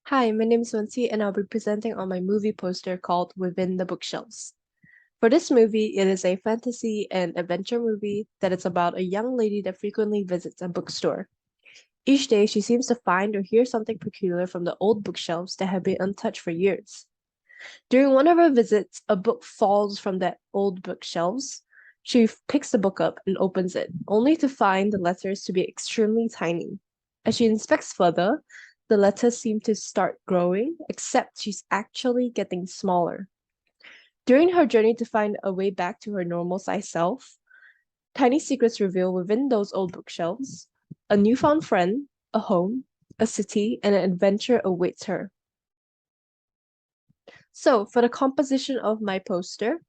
Hi, my name is FooWenQi, and I'll be presenting on my movie poster called Within the Bookshelves. For this movie, it is a fantasy and adventure movie that is about a young lady that frequently visits a bookstore. Each day, she seems to find or hear something peculiar from the old bookshelves that have been untouched for years. During one of her visits, a book falls from the old bookshelves. She picks the book up and opens it, only to find the letters to be extremely tiny. As she inspects further, the letters seem to start growing, except she's actually getting smaller. During her journey to find a way back to her normal size self, tiny secrets reveal within those old bookshelves. A newfound friend, a home, a city, and an adventure awaits her. So, for the composition of my poster,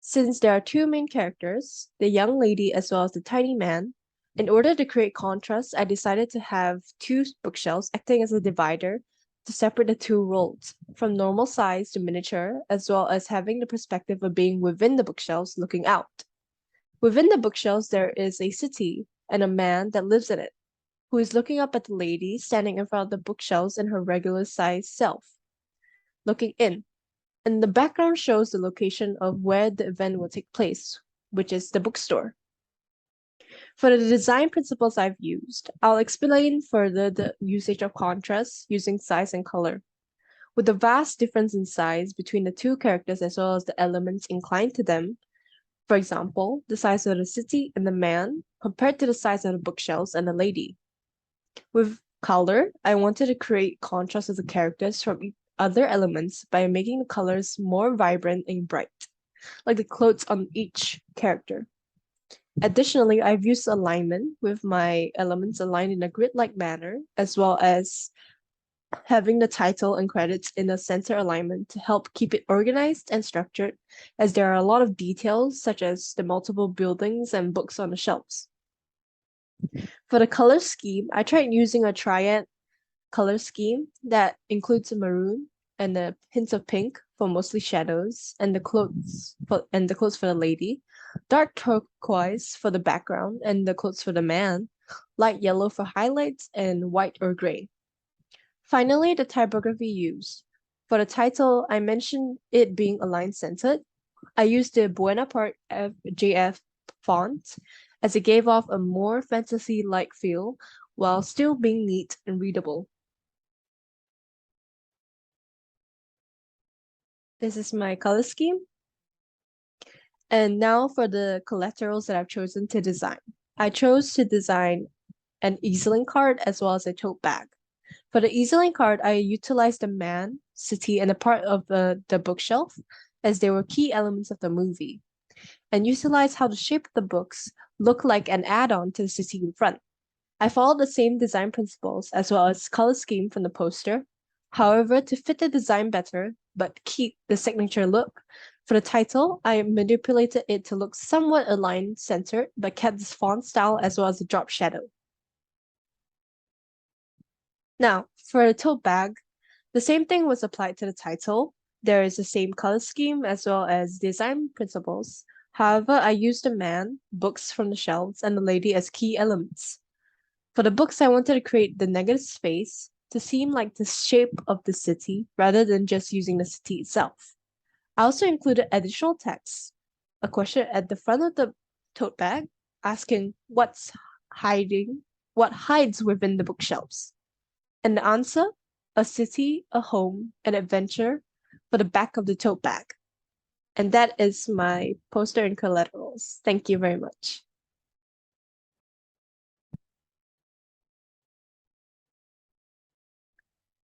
since there are two main characters, the young lady as well as the tiny man, in order to create contrast, I decided to have two bookshelves acting as a divider to separate the two worlds, from normal size to miniature, as well as having the perspective of being within the bookshelves looking out. Within the bookshelves, there is a city and a man that lives in it, who is looking up at the lady standing in front of the bookshelves in her regular size self, looking in. And the background shows the location of where the event will take place, which is the bookstore. For the design principles I've used, I'll explain further the usage of contrast using size and color. With the vast difference in size between the two characters as well as the elements inclined to them, for example, the size of the city and the man compared to the size of the bookshelves and the lady. With color, I wanted to create contrast of the characters from other elements by making the colors more vibrant and bright, like the clothes on each character. Additionally, I've used alignment with my elements aligned in a grid-like manner, as well as having the title and credits in a center alignment to help keep it organized and structured, as there are a lot of details such as the multiple buildings and books on the shelves. For the color scheme, I tried using a triad color scheme that includes a maroon and the hints of pink for mostly shadows, and the clothes for the lady, dark turquoise for the background and the clothes for the man, light yellow for highlights, and white or gray. Finally, the typography used. For the title, I mentioned it being align-centered. I used the Buenaparte JF font as it gave off a more fantasy-like feel while still being neat and readable. This is my color scheme. And now for the collaterals that I've chosen to design. I chose to design an easel card as well as a tote bag. For the easel card, I utilized the man, city, and a part of the bookshelf as they were key elements of the movie, and utilized how the shape of the books look like an add-on to the city in front. I followed the same design principles as well as color scheme from the poster. However, to fit the design better, but keep the signature look, for the title, I manipulated it to look somewhat aligned centered, but kept this font style as well as the drop shadow. Now, for the tote bag, the same thing was applied to the title. There is the same color scheme as well as design principles. However, I used the man, books from the shelves, and the lady as key elements. For the books, I wanted to create the negative space to seem like the shape of the city rather than just using the city itself. I also included additional text, a question at the front of the tote bag asking what hides within the bookshelves. And the answer, a city, a home, an adventure for the back of the tote bag. And that is my poster and collaterals. Thank you very much.